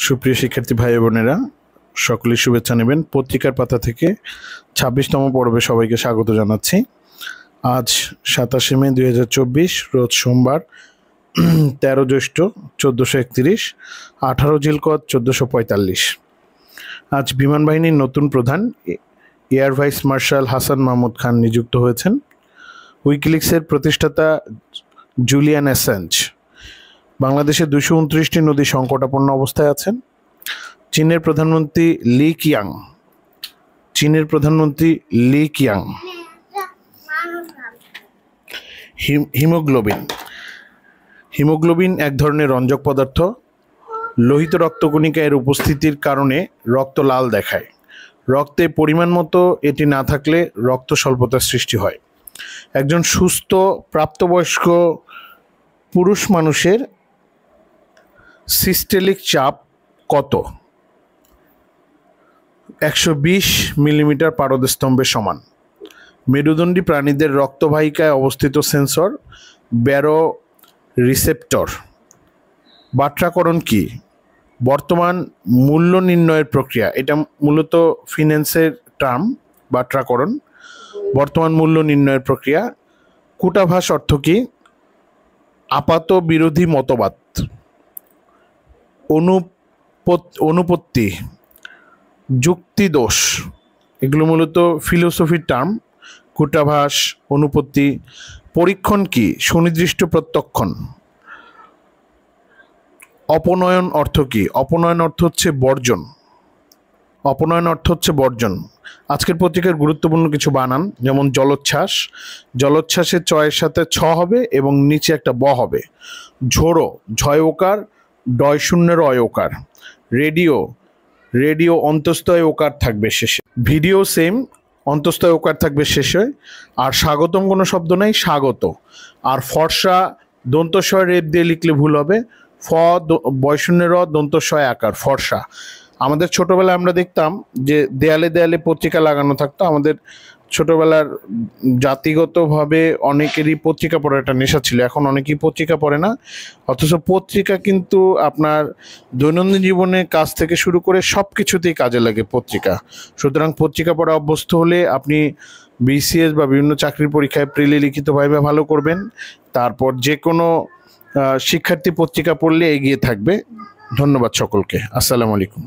সুপ্রিয় শিক্ষার্থী ভাই বোনেরা, সকলের শুভেচ্ছা নেবেন। পত্রিকার পাতা থেকে ২৬তম পর্বে সবাইকে স্বাগত জানাচ্ছি। আজ ২৭শে মে ২০২৪, রোজ সোমবার, ১৩ জ্যৈষ্ঠ ১৪৩১, ১৮ জিলকদ ১৪৪৫। আজ বিমান বাহিনীর নতুন প্রধান air vice marshal Hasan Mahmud Khan নিযুক্ত হয়েছেন। উইকিলিক্সের প্রতিষ্ঠাতা জুলিয়ান অ্যাসাঞ্জ বাংলাদেশে ২২৯টি নদী সংকটাপন্ন অবস্থায় আছেন। চীনের প্রধানমন্ত্রী লি কিয়াং হিমোগ্লোবিন এক ধরনের রঞ্জক পদার্থ। লোহিত রক্তকণিকা এর উপস্থিতির কারণে রক্ত লাল দেখায়। রক্তে পরিমাণ মতো এটি না থাকলে রক্ত স্বল্পতার সৃষ্টি হয়। একজন সুস্থ প্রাপ্তবয়স্ক পুরুষ মানুষের সিস্টেলিক চাপ কত? ১২০ মিলিমিটার পারদস্তম্ভের সমান। মেরুদণ্ডী প্রাণীদের রক্তবাহিকায় অবস্থিত সেন্সর ব্যারো রিসেপ্টর। বাট্রাকরণ কি? বর্তমান মূল্য নির্ণয়ের প্রক্রিয়া। এটা মূলত ফিন্যান্সের টার্ম। বাট্রাকরণ বর্তমান মূল্য নির্ণয়ের প্রক্রিয়া। কূটাভাস অর্থ কি? আপাত বিরোধী মতবাদ। অনুপত্তি, যুক্তিদোষ, এগুলো মূলত ফিলোসফির টার্ম। কূটাভাস, অনুপত্তি। পরীক্ষণ কি? সুনির্দিষ্ট প্রত্যক্ষণ। অপনয়ন অর্থ কি? অপনয়ন অর্থ হচ্ছে বর্জন। আজকের পত্রিকার গুরুত্বপূর্ণ কিছু বানান, যেমন জলোচ্ছ্বাসে চয়ের সাথে ছ হবে এবং নিচে একটা ব হবে। ঝোড়ো, ঝয় ওকার, ডয় শূন্যের অয় ওকার। রেডিও অন্তস্তয় ওকার থাকবে শেষে। ভিডিও সেম, অন্তস্তয় ওকার থাকবে শেষে। আর স্বাগতম কোনো শব্দ নাই, স্বাগত। আর ফর্সা দন্তস্বয় রেপ দিয়ে লিখলে ভুল হবে। বয়শূন্যের দন্তস্বয় আকার, ফর্সা। আমাদের ছোটবেলায় আমরা দেখতাম যে দেয়ালে দেয়ালে পত্রিকা লাগানো থাকতো। আমাদের ছোটবেলার জাতিগতভাবে অনেকেরই পত্রিকা পড়ার একটা নেশা ছিল। এখন অনেকেই পত্রিকা পড়ে না, অথচ পত্রিকা কিন্তু আপনার দৈনন্দিন জীবনে কাজ থেকে শুরু করে সব কিছুতেই কাজে লাগে পত্রিকা। সুতরাং পত্রিকা পড়া অভ্যস্ত হলে আপনি বিসিএস বা বিভিন্ন চাকরির পরীক্ষায় প্রিলি লিখিতভাবে ভালো করবেন। তারপর যে কোনো শিক্ষার্থী পত্রিকা পড়লে এগিয়ে থাকবে। ধন্যবাদ সকলকে। আসসালামু আলাইকুম।